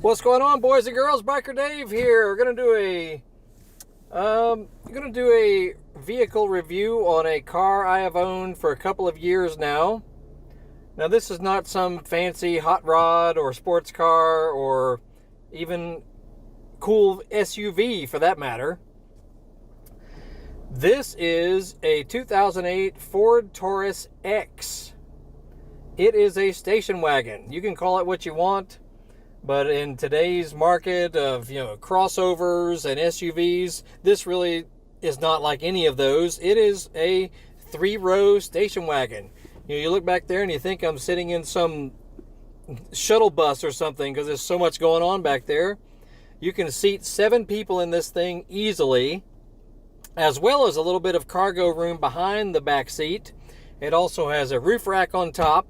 What's going on, boys and girls? Biker Dave here. We're gonna do a vehicle review on a car I have owned for a couple of years now. Now, this is not some fancy hot rod or sports car or even cool SUV for that matter. This is a 2008 Ford Taurus X. It is a station wagon. You can call it what you want. But in today's market of, crossovers and SUVs, this really is not like any of those. It is a 3-row station wagon. You look back there and you think I'm sitting in some shuttle bus or something because there's so much going on back there. You can seat 7 people in this thing easily, as well as a little bit of cargo room behind the back seat. It also has a roof rack on top.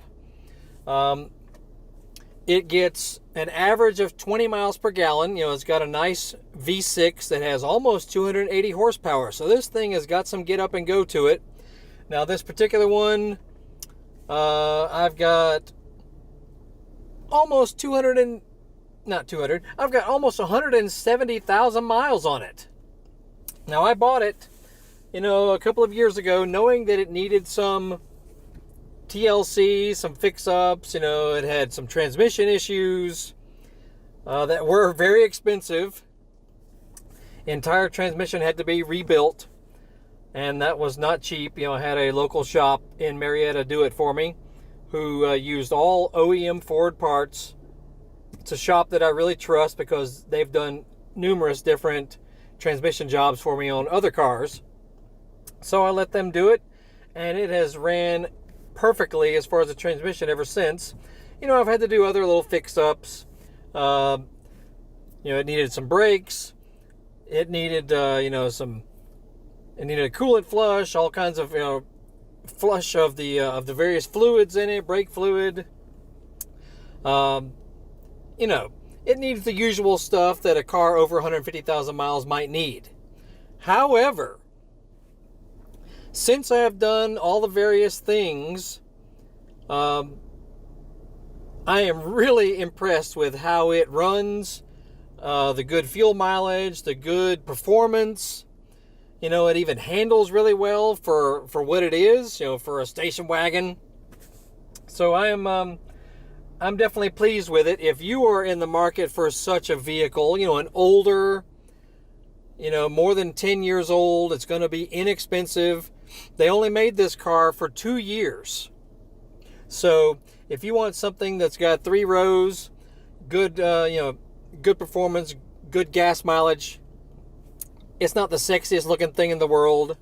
It gets an average of 20 miles per gallon. It's got a nice V6 that has almost 280 horsepower. So this thing has got some get up and go to it. Now this particular one, I've got almost I've got almost 170,000 miles on it. Now I bought it, a couple of years ago, knowing that it needed some TLC, some fix-ups. It had some transmission issues that were very expensive. Entire transmission had to be rebuilt, and that was not cheap. I had a local shop in Marietta do it for me, who used all OEM Ford parts. It's a shop that I really trust because they've done numerous different transmission jobs for me on other cars. So I let them do it, and it has ran perfectly as far as the transmission ever since. I've had to do other little fix-ups. It needed some brakes. It needed, it needed a coolant flush, all kinds of, flush of the various fluids in it, brake fluid. It needs the usual stuff that a car over 150,000 miles might need. However, since I have done all the various things, I am really impressed with how it runs, the good fuel mileage, the good performance. It even handles really well for what it is, for a station wagon. So I'm definitely pleased with it. If you are in the market for such a vehicle, an older, more than 10 years old, it's going to be inexpensive. They only made this car for 2 years. So if you want something that's got 3 rows, good, good performance, good gas mileage, it's not the sexiest looking thing in the world.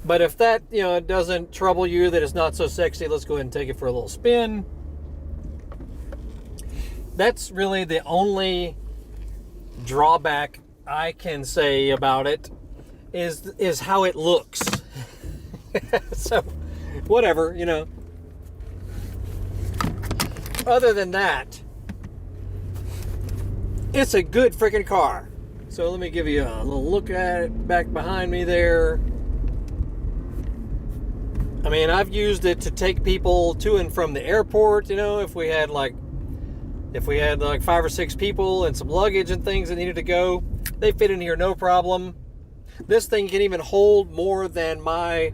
But if that, doesn't trouble you, that it's not so sexy, let's go ahead and take it for a little spin. That's really the only drawback I can say about it. Is how it looks. So, whatever, Other than that, it's a good freaking car. So let me give you a little look at it back behind me there. I mean, I've used it to take people to and from the airport. If we had like 5 or 6 people and some luggage and things that needed to go, they fit in here no problem. This thing can even hold more than my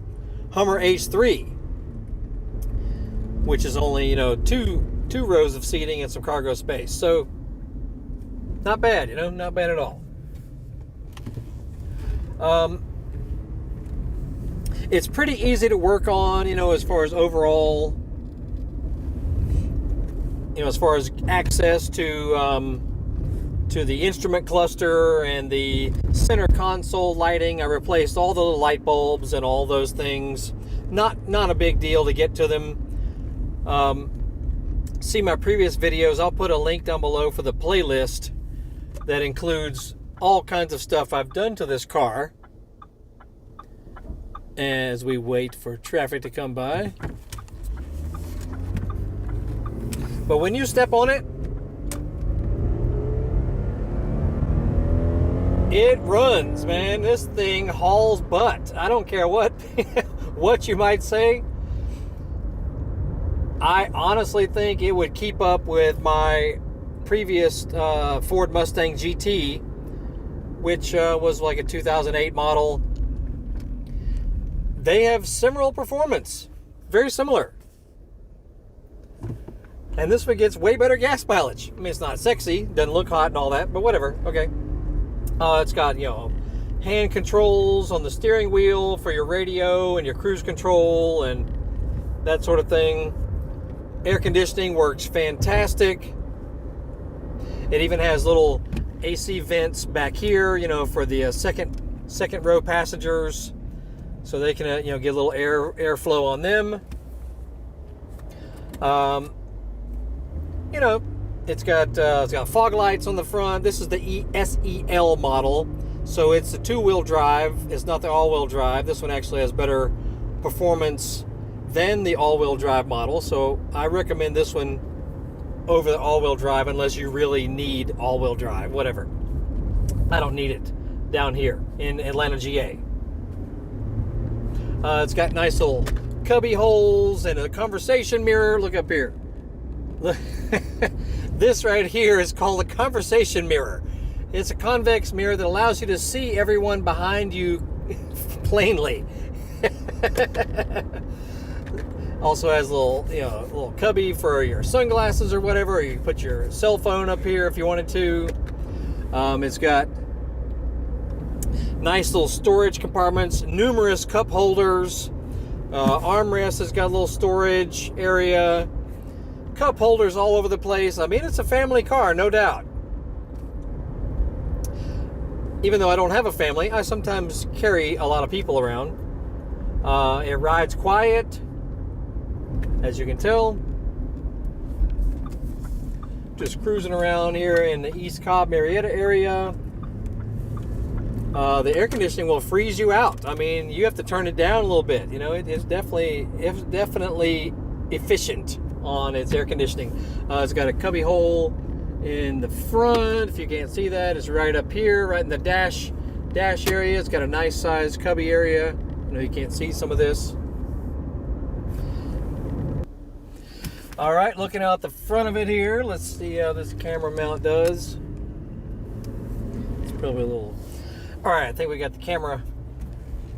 Hummer H3, which is only, two rows of seating and some cargo space. So, not bad, not bad at all. It's pretty easy to work on, as far as overall, as far as access to the instrument cluster and the center console lighting. I replaced all the little light bulbs and all those things. Not a big deal to get to them. See my previous videos. I'll put a link down below for the playlist that includes all kinds of stuff I've done to this car. As we wait for traffic to come by. But when you step on it, it runs, man. This thing hauls butt. I don't care what what you might say. I honestly think it would keep up with my previous Ford Mustang GT, which was like a 2008 model. They have similar performance, very similar. And this one gets way better gas mileage. I mean, it's not sexy, doesn't look hot and all that, but whatever. Okay. It's got, you know, hand controls on the steering wheel for your radio and your cruise control and that sort of thing. Air conditioning works fantastic. It even has little AC vents back here, you know, for the second row passengers, so they can, you know, get a little airflow on them. You know, it's got fog lights on the front. This is the SEL model, so it's the two-wheel drive. It's not the all-wheel drive. This one actually has better performance than the all-wheel drive model, so I recommend this one over the all-wheel drive unless you really need all-wheel drive. Whatever. I don't need it down here in Atlanta, GA. It's got nice little cubby holes and a conversation mirror. Look up here. This right here is called a conversation mirror. It's a convex mirror that allows you to see everyone behind you plainly. Also has a little, you know, little cubby for your sunglasses or whatever. Or you can put your cell phone up here if you wanted to. It's got nice little storage compartments, numerous cup holders. Armrest has got a little storage area. Cup holders all over the place. I mean, it's a family car, no doubt. Even though I don't have a family, I sometimes carry a lot of people around. It rides quiet, as you can tell. Just cruising around here in the East Cobb, Marietta area. The air conditioning will freeze you out. I mean, you have to turn it down a little bit. You know, it's definitely efficient on its air conditioning. It's got a cubby hole in the front. If you can't see that, it's right up here, right in the dash area. It's got a nice size cubby area. I know you can't see some of this. All right, looking out the front of it here. Let's see how this camera mount does. It's probably a little... All right, I think we got the camera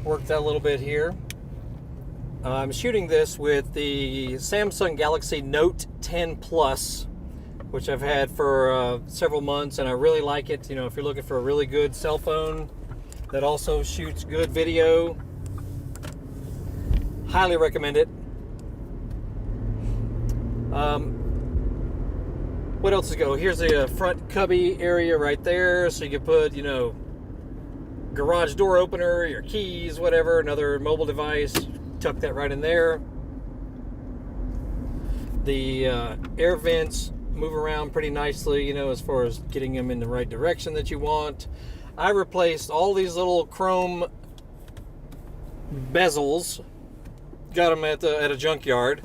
worked out a little bit here. I'm shooting this with the Samsung Galaxy Note 10 Plus, which I've had for several months, and I really like it. You know, if you're looking for a really good cell phone that also shoots good video, highly recommend it. What else is go? Here's the front cubby area right there, so you can put, you know, garage door opener, your keys, whatever, another mobile device. Tuck that right in there. The air vents move around pretty nicely, you know, as far as getting them in the right direction that you want. I replaced all these little chrome bezels, got them at a junkyard.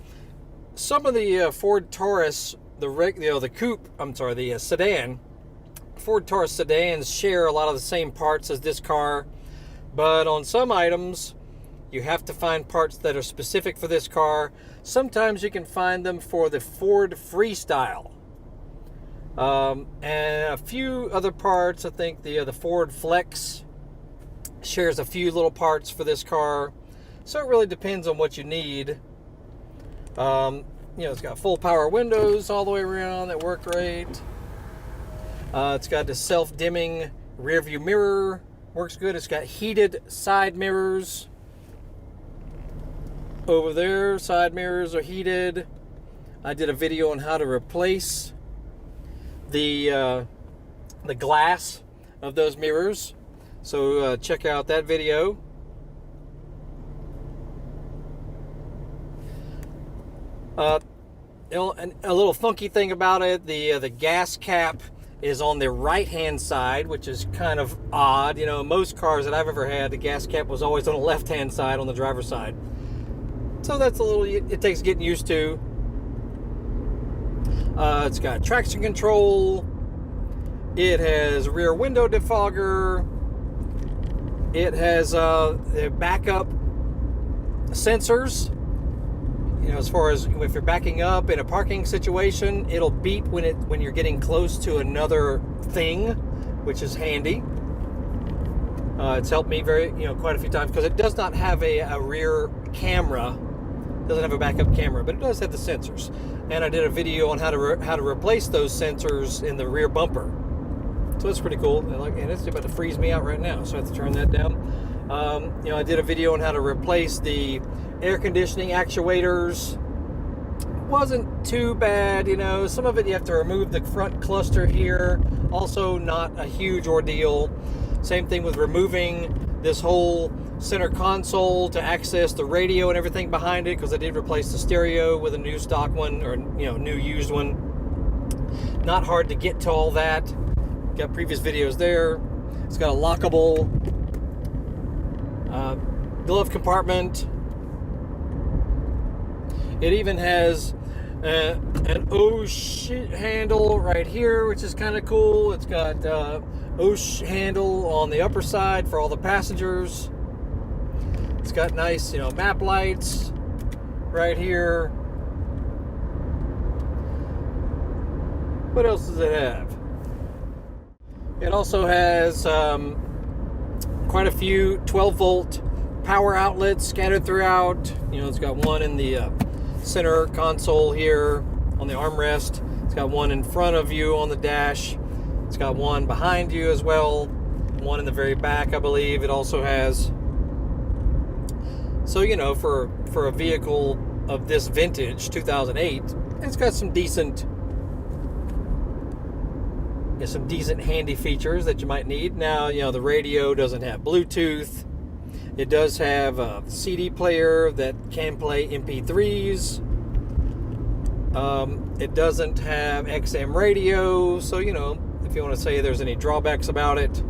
Some of the Ford Taurus, the coupe, I'm sorry, the sedan, Ford Taurus sedans share a lot of the same parts as this car, but on some items you have to find parts that are specific for this car. Sometimes you can find them for the Ford Freestyle. And a few other parts. I think the Ford Flex shares a few little parts for this car. So it really depends on what you need. You know, it's got full power windows all the way around that work great. It's got the self-dimming rear view mirror. Works good. It's got heated side mirrors. Over there, side mirrors are heated. I did a video on how to replace the glass of those mirrors, so check out that video. A little funky thing about it, the gas cap is on the right hand side, which is kind of odd. You know, most cars that I've ever had, the gas cap was always on the left hand side, on the driver's side. So that's a little, it takes getting used to. It's got traction control. It has rear window defogger. It has the backup sensors. you know, as far as if you're backing up in a parking situation, it'll beep when you're getting close to another thing, which is handy. It's helped me quite a few times, because it does not have a rear camera. It doesn't have a backup camera, but it does have the sensors. And I did a video on how to replace those sensors in the rear bumper. So it's pretty cool. And it's about to freeze me out right now, so I have to turn that down. You know, I did a video on how to replace the air conditioning actuators. Wasn't too bad, you know. Some of it you have to remove the front cluster here. Also not a huge ordeal. Same thing with removing this whole center console to access the radio and everything behind it, because I did replace the stereo with a new stock one, or new used one. Not hard to get to all that. Got previous videos there. It's got a lockable glove compartment. It even has an OSH handle right here, which is kind of cool. It's got OSH handle on the upper side for all the passengers. It's got nice, map lights right here. What else does it have? It also has quite a few 12-volt power outlets scattered throughout. It's got one in the center console here on the armrest. It's got one in front of you on the dash. It's got one behind you as well. One in the very back, I believe it also has. So, for a vehicle of this vintage, 2008, it's got some decent handy features that you might need. Now, the radio doesn't have Bluetooth. It does have a CD player that can play MP3s. It doesn't have XM radio, so, if you want to say there's any drawbacks about it.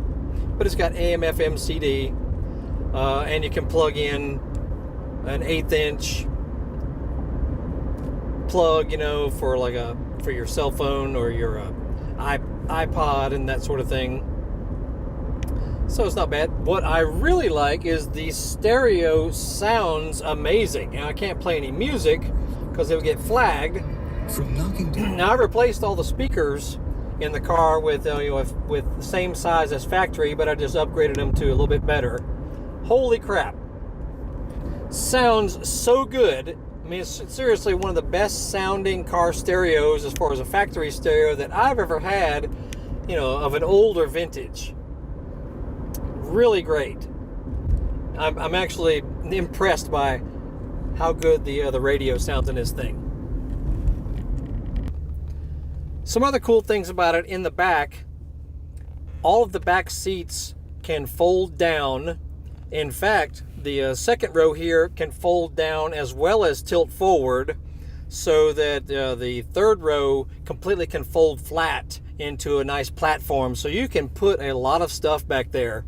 But it's got AM, FM, CD, and you can plug in an 1/8" plug, for your cell phone or your iPod and that sort of thing. So it's not bad. What I really like is the stereo sounds amazing. I can't play any music because it would get flagged. From knocking down. Now I replaced all the speakers in the car with the same size as factory, but I just upgraded them to a little bit better. Holy crap! Sounds so good. I mean, it's seriously one of the best sounding car stereos as far as a factory stereo that I've ever had, of an older vintage. Really great. I'm actually impressed by how good the radio sounds in this thing. Some other cool things about it in the back, all of the back seats can fold down. In fact, the second row here can fold down as well as tilt forward, so that the third row completely can fold flat into a nice platform. So you can put a lot of stuff back there.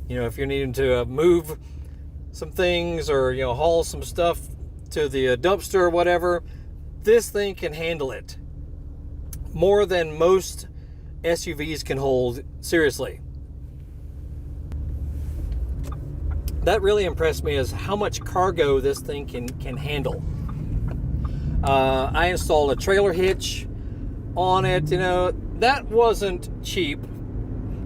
If you're needing to move some things or haul some stuff to the dumpster or whatever, this thing can handle it more than most SUVs can hold. Seriously. That really impressed me, is how much cargo this thing can handle. I installed a trailer hitch on it. That wasn't cheap,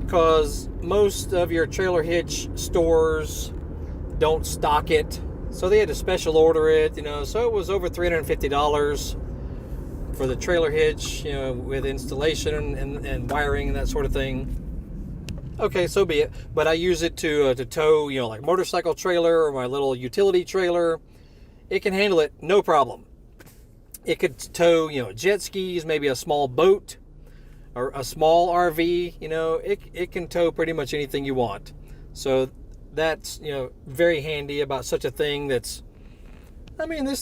because most of your trailer hitch stores don't stock it. So they had to special order it, so it was over $350 for the trailer hitch, with installation and wiring and that sort of thing. Okay, so be it. But I use it to tow, like motorcycle trailer or my little utility trailer. It can handle it, no problem. It could tow, jet skis, maybe a small boat or a small RV. It can tow pretty much anything you want. So that's, very handy about such a thing. This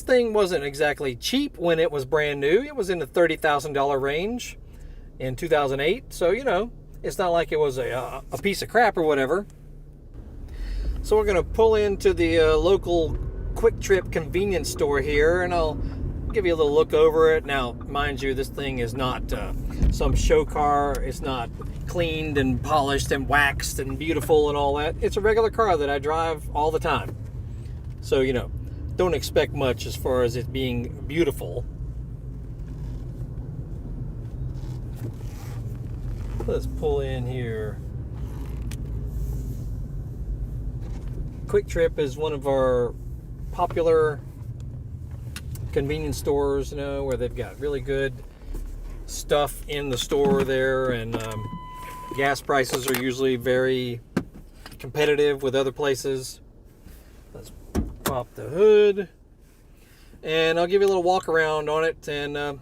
thing wasn't exactly cheap when it was brand new. It was in the $30,000 range in 2008. So, it's not like it was a piece of crap or whatever. So we're going to pull into the local Quick Trip convenience store here, and I'll give you a little look over it. Now, mind you, this thing is not some show car. It's not cleaned and polished and waxed and beautiful and all that. It's a regular car that I drive all the time. So, don't expect much as far as it being beautiful. Let's pull in here. Quick Trip is one of our popular convenience stores, you know, where they've got really good stuff in the store there, and gas prices are usually very competitive with other places. Let's pop the hood, and I'll give you a little walk around on it, and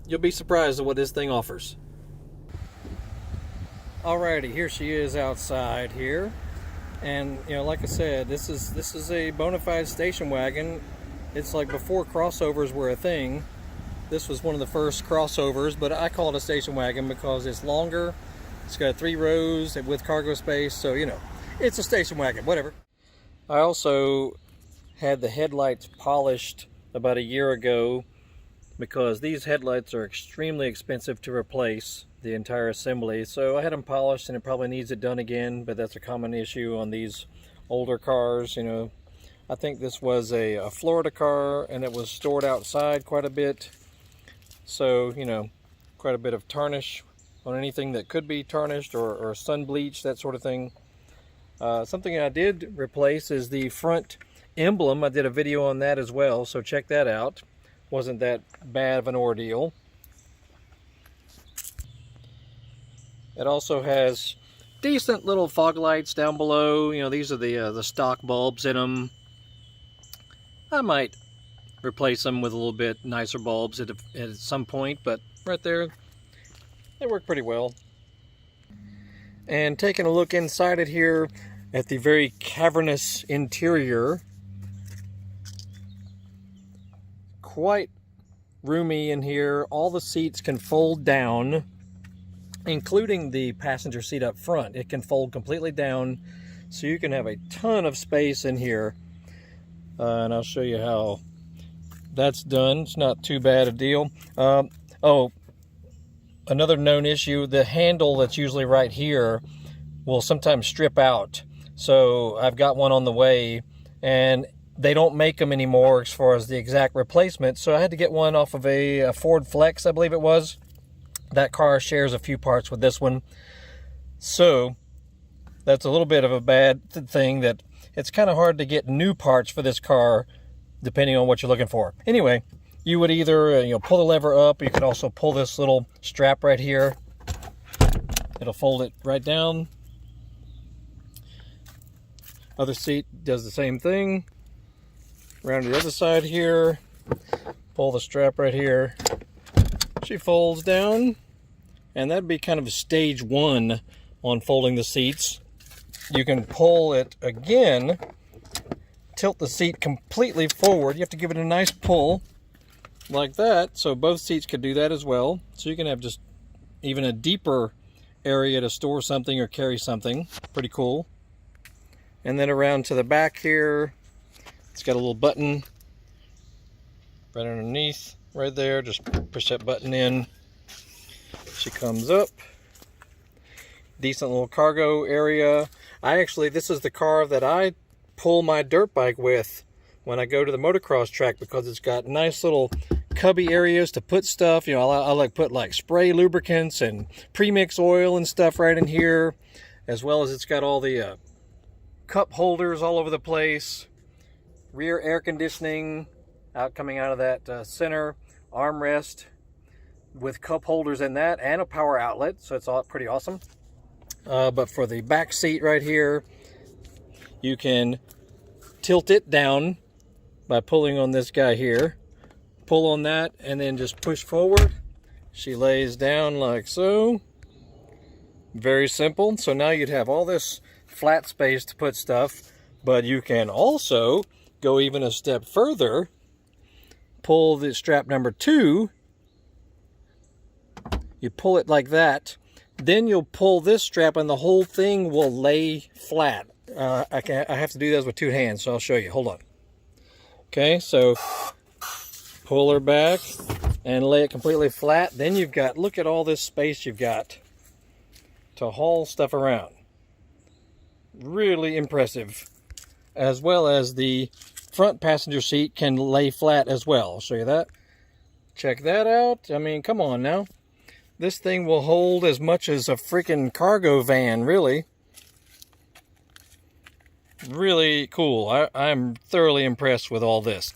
you'll be surprised at what this thing offers. Alrighty, here she is outside here, and you know, like I said, this is a bona fide station wagon. It's like before crossovers were a thing. This was one of the first crossovers, but I call it a station wagon because it's longer. It's got 3 rows with cargo space, so you know, it's a station wagon, whatever. I also had the headlights polished about a year ago because these headlights are extremely expensive to replace the entire assembly. So I had them polished, and it probably needs it done again, but that's a common issue on these older cars. You know, I think this was a Florida car, and it was stored outside quite a bit. So, you know, quite a bit of tarnish on anything that could be tarnished, or sun bleach, that sort of thing. Something I did replace is the front emblem. I did a video on that as well, so check that out. Wasn't that bad of an ordeal. It also has decent little fog lights down below. You know, these are the stock bulbs in them. I might replace them with a little bit nicer bulbs at some point, but right there, they work pretty well. And taking a look inside it here at the very cavernous interior, quite roomy in here. All the seats can fold down, including the passenger seat up front. It can fold completely down, so you can have a ton of space in here. And I'll show you how that's done. It's not too bad a deal. Oh, another known issue, the handle that's usually right here will sometimes strip out. So I've got one on the way, and they don't make them anymore as far as the exact replacement. So I had to get one off of a Ford Flex, I believe it was. That car shares a few parts with this one. So that's a little bit of a bad thing, that it's kind of hard to get new parts for this car depending on what you're looking for. Anyway, you would either pull the lever up, or you could also pull this little strap right here. It'll fold it right down. Other seat does the same thing. Around to the other side here, pull the strap right here. She folds down, and that'd be kind of stage 1 on folding the seats. You can pull it again, tilt the seat completely forward. You have to give it a nice pull like that, so both seats could do that as well. So you can have just even a deeper area to store something or carry something. Pretty cool. And then around to the back here, it's got a little button right underneath, right there. Just push that button in. She comes up. Decent little cargo area. This is the car that I pull my dirt bike with when I go to the motocross track, because it's got nice little cubby areas to put stuff. You know, I like put like spray lubricants and premix oil and stuff right in here, as well as it's got all the cup holders all over the place. Rear air conditioning coming out of that center armrest with cup holders in that, and a power outlet, so it's all pretty awesome. But for the back seat right here, you can tilt it down by pulling on this guy here. Pull on that and then just push forward. She lays down like so. Very simple. So now you'd have all this flat space to put stuff, but you can also go even a step further. Pull the strap number 2. You pull it like that. Then you'll pull this strap and the whole thing will lay flat. I have to do this with 2 hands, so I'll show you. Hold on. Okay, so pull her back and lay it completely flat. Then you've got, look at all this space you've got to haul stuff around. Really impressive. As well as the front passenger seat can lay flat as well. I'll show you that. Check that out. I mean, come on now. This thing will hold as much as a freaking cargo van, really. Really cool. I'm thoroughly impressed with all this.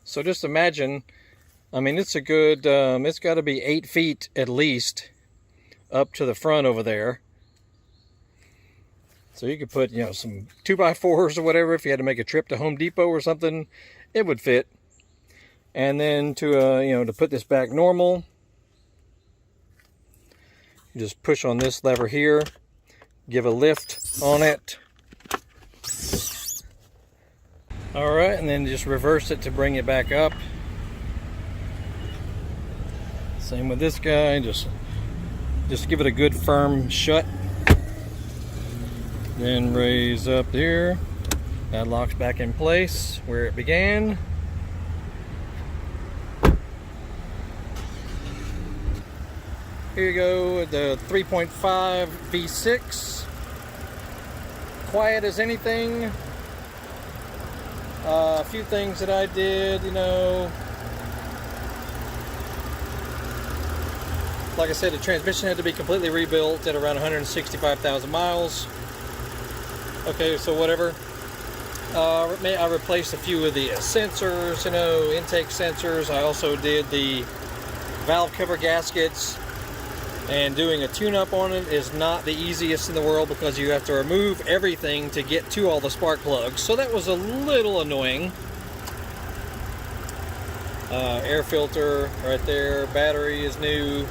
So just imagine, I mean, it's a good, it's got to be 8 feet at least up to the front over there. So you could put, you know, some 2x4s or whatever. If you had to make a trip to Home Depot or something, it would fit. And then to, you know, to put this back normal, you just push on this lever here, give a lift on it. All right, and then just reverse it to bring it back up. Same with this guy, just give it a good firm shut. Then raise up here. That locks back in place where it began. Here you go, the 3.5 V6. Quiet as anything. A few things that I did, you know. Like I said, the transmission had to be completely rebuilt at around 165,000 miles. Okay, so whatever. I replaced a few of the sensors, you know, intake sensors. I also did the valve cover gaskets. And doing a tune-up on it is not the easiest in the world because you have to remove everything to get to all the spark plugs. So that was a little annoying. Air filter right there. Battery is new.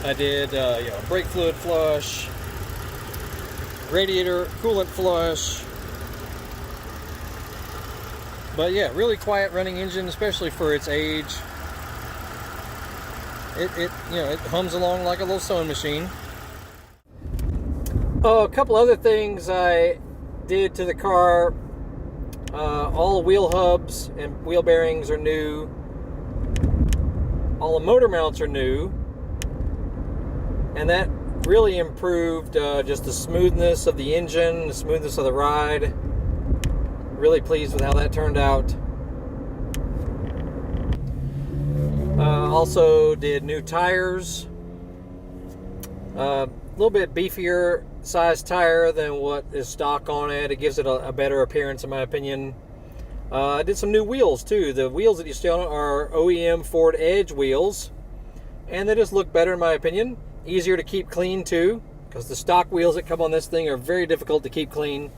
I did, you know, brake fluid flush. Radiator coolant flush. But yeah, really quiet running engine, especially for its age. It you know, it hums along like a little sewing machine. A couple other things I did to the car. All wheel hubs and wheel bearings are new. All the motor mounts are new. And that really improved just the smoothness of the engine, the smoothness of the ride. Really pleased with how that turned out. Also did new tires. A little bit beefier size tire than what is stock on it. It gives it a better appearance in my opinion. I did some new wheels too. The wheels that you see on it are OEM Ford Edge wheels. And they just look better in my opinion. Easier to keep clean too, because the stock wheels that come on this thing are very difficult to keep clean.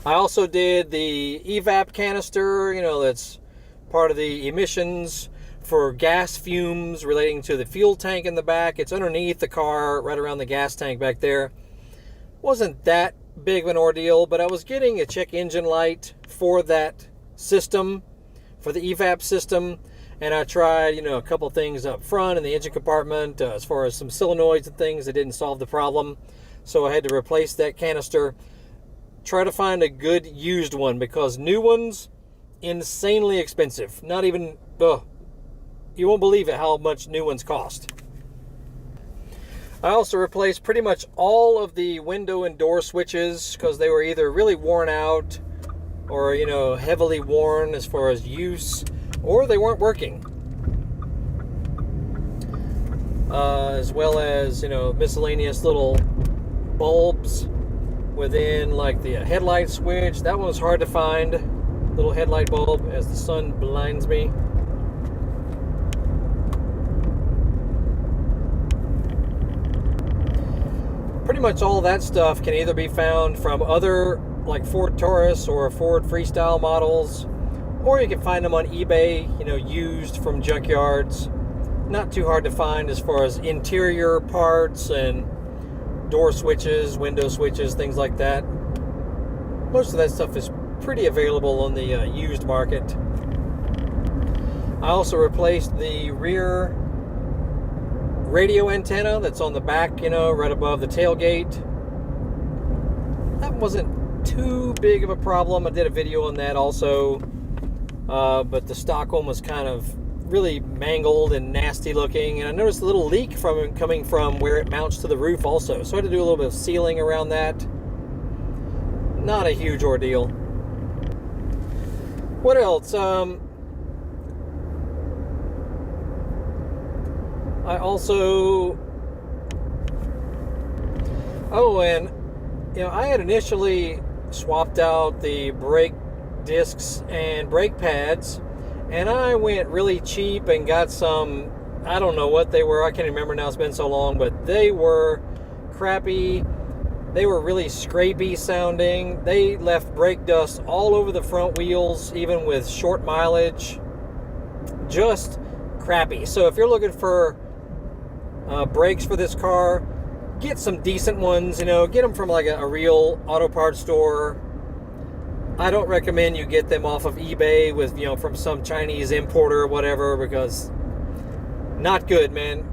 I also did the Evap Canister, you know, that's part of the emissions for gas fumes relating to the fuel tank in the back. It's underneath the car, right around the gas tank back there. Wasn't that big of an ordeal, but I was getting a check engine light for that system, for the Evap system, and I tried, you know, a couple things up front in the engine compartment as far as some solenoids and things that didn't solve the problem. So I had to replace that canister. Try to find a good used one because new ones, insanely expensive. Not even, you won't believe it how much new ones cost. I also replaced pretty much all of the window and door switches because they were either really worn out or, you know, heavily worn as far as use, or they weren't working. As well as, you know, miscellaneous little bulbs within like the headlight switch. That one was hard to find. Little headlight bulb as the sun blinds me. Pretty much all that stuff can either be found from other like Ford Taurus or Ford Freestyle models, or you can find them on eBay, you know, used from junkyards. Not too hard to find as far as interior parts and door switches, window switches, things like that. Most of that stuff is pretty available on the used market. I also replaced the rear radio antenna that's on the back, you know, right above the tailgate. That wasn't too big of a problem. I did a video on that also, but the stock one was kind of really mangled and nasty looking, and I noticed a little leak from it coming from where it mounts to the roof also, so I had to do a little bit of sealing around that. not a huge ordeal. What else? I also... Oh, and, you know, I had initially swapped out the brake discs and brake pads, and I went really cheap and got some, I don't know what they were, I can't remember now, it's been so long, but they were crappy. They were really scrapey sounding. They left brake dust all over the front wheels, even with short mileage. Just crappy. So if you're looking for brakes for this car, get some decent ones, you know, get them from like a real auto parts store. I don't recommend you get them off of eBay with, you know, from some Chinese importer or whatever, because not good, man.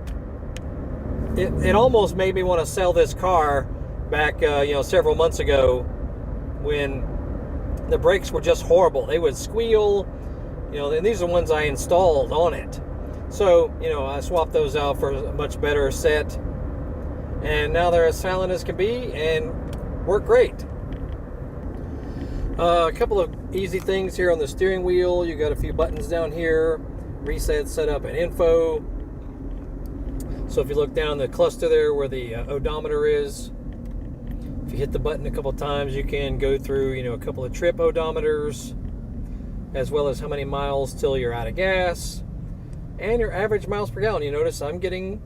It almost made me want to sell this car back, you know, several months ago when the brakes were just horrible. They would squeal, you know, and these are the ones I installed on it. So, you know, I swapped those out for a much better set, and now they're as silent as can be and work great. A couple of easy things here on the steering wheel. You got a few buttons down here, reset, setup, and info. So if you look down the cluster there where the odometer is, if you hit the button a couple of times, you can go through, you know, a couple of trip odometers, as well as how many miles till you're out of gas, and your average miles per gallon. You notice I'm getting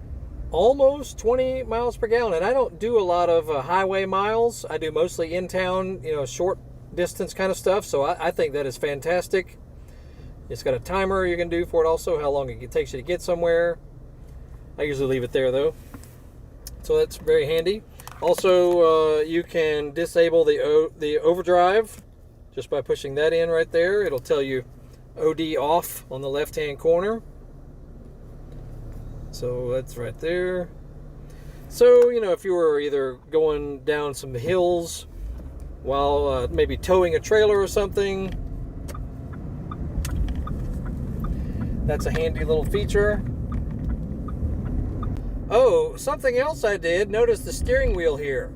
almost 20 miles per gallon, and I don't do a lot of highway miles. I do mostly in town, you know, short distance kind of stuff. So I think that is fantastic. It's got a timer you can do for it also, how long it takes you to get somewhere. I usually leave it there though, so that's very handy. Also, you can disable the overdrive just by pushing that in right there. It'll tell you OD off on the left hand corner. So that's right there. So, you know, if you were either going down some hills while maybe towing a trailer or something, that's a handy little feature. Oh, something else I did, notice the steering wheel here.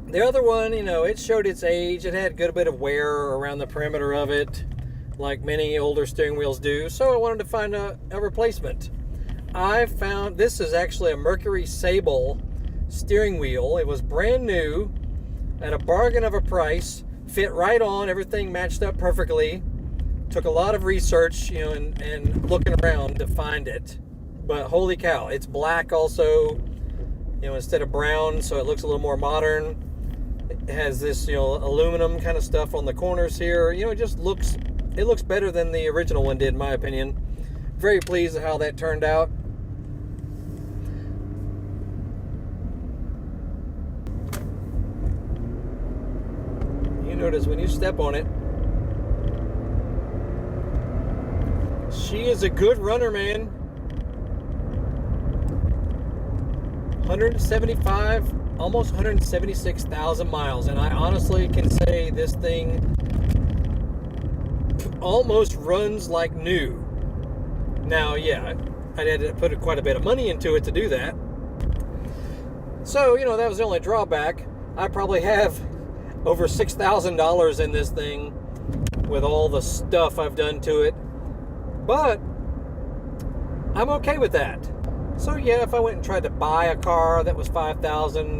The other one, you know, it showed its age. It had a good bit of wear around the perimeter of it, like many older steering wheels do. So I wanted to find a replacement. I found this is actually a Mercury Sable steering wheel. It was brand new at a bargain of a price, fit right on, everything matched up perfectly. Took a lot of research, you know, and looking around to find it. But holy cow, it's black also, you know, instead of brown, so it looks a little more modern. It has this, you know, aluminum kind of stuff on the corners here. You know, it just looks, it looks better than the original one did, in my opinion. Very pleased with how that turned out. You notice when you step on it, she is a good runner, man. 175, almost 176,000 miles, and I honestly can say this thing almost runs like new. Now, yeah, I had to put quite a bit of money into it to do that. So, you know, that was the only drawback. I probably have over $6,000 in this thing with all the stuff I've done to it, but I'm okay with that. So yeah, if I went and tried to buy a car that was $5,000,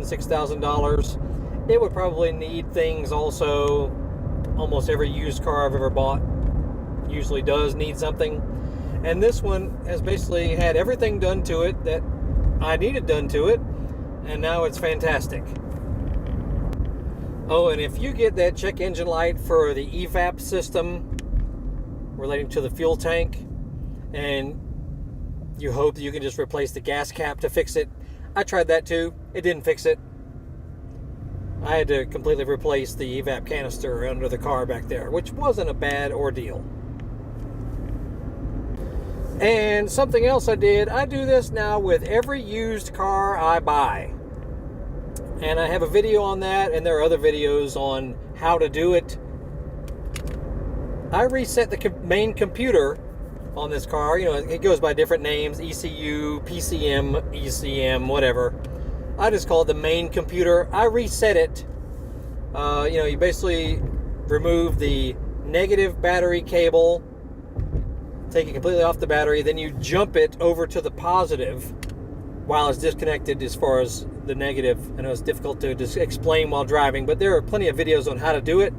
$6,000, it would probably need things also. Almost every used car I've ever bought usually does need something. And this one has basically had everything done to it that I needed done to it, and now it's fantastic. Oh, and if you get that check engine light for the Evap system relating to the fuel tank, and you hope that you can just replace the gas cap to fix it. I tried that too. It didn't fix it. I had to completely replace the Evap canister under the car back there, which wasn't a bad ordeal. And something else I did, I do this now with every used car I buy. And I have a video on that, and there are other videos on how to do it. I reset the main computer on this car. You know, it goes by different names, ECU, PCM, ECM, whatever. I just call it the main computer. I reset it You basically remove the negative battery cable, take it completely off the battery, then you jump it over to the positive while it's disconnected as far as the negative. I know it's difficult to just explain while driving, but there are plenty of videos on how to do it.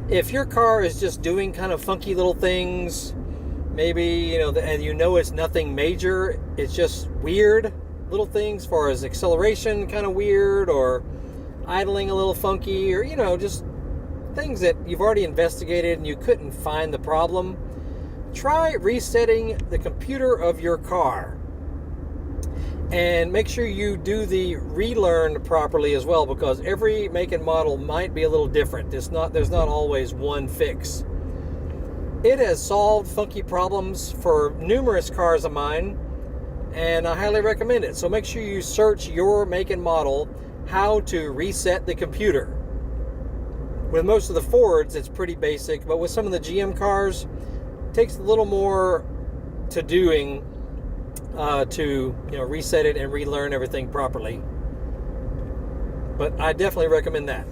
If your car is just doing kind of funky little things, maybe, and it's nothing major, it's just weird little things as far as acceleration kind of weird, or idling a little funky, or, just things that you've already investigated and you couldn't find the problem, try resetting the computer of your car. And make sure you do the relearn properly as well, because every make and model might be a little different. There's not always one fix. It has solved funky problems for numerous cars of mine, and I highly recommend it. So make sure you search your make and model, how to reset the computer. With most of the Fords, it's pretty basic, but with some of the GM cars, it takes a little more to doing to reset it and relearn everything properly. But I definitely recommend that.